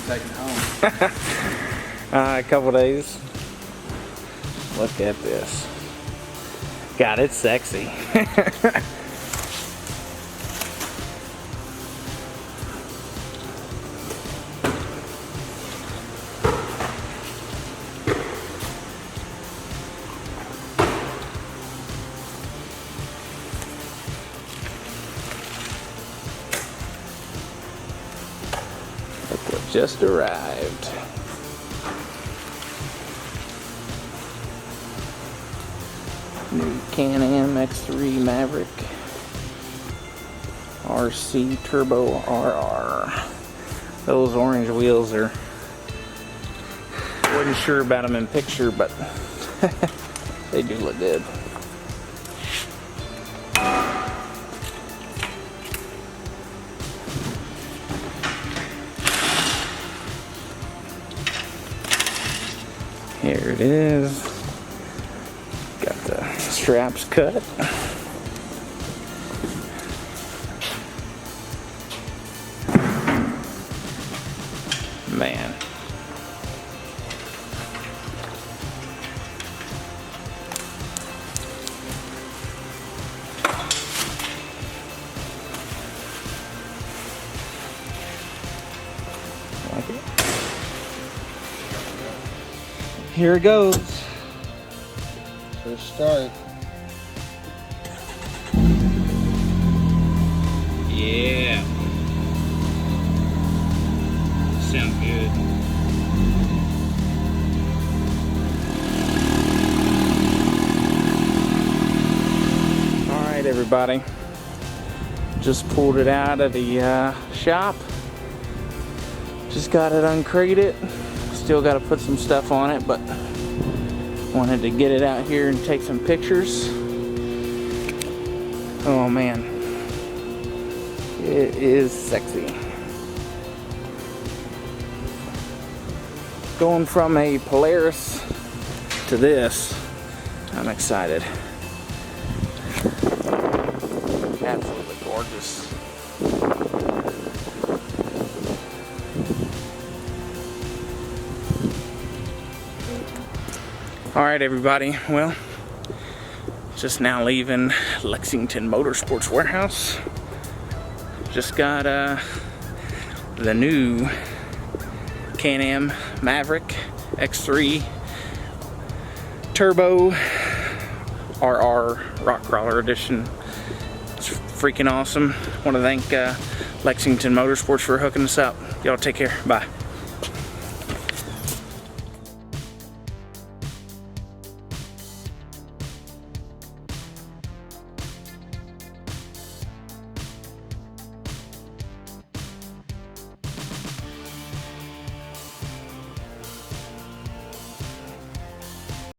second home. A couple days. Look at this. God, it's sexy. Look what just arrived. New Can-Am X3 Maverick RC Turbo RR. Those orange wheels are, wasn't sure about them in picture, but they do look good. Here it is. Got the straps cut. Man. Like it? Here it goes. First start. Yeah. Sounds good. Alright everybody. Just pulled it out of the shop. Just got it uncrated. Still got to put some stuff on it, but wanted to get it out here and take some pictures. Oh man, it is sexy. Going from a Polaris to this, I'm excited. Absolutely gorgeous. Alright everybody, well, just now leaving Lexington Motorsports Warehouse. Just got the new Can-Am Maverick X3 Turbo RR Rock Crawler Edition. It's freaking awesome. Want to thank Lexington Motorsports for hooking us up. Y'all take care. Bye.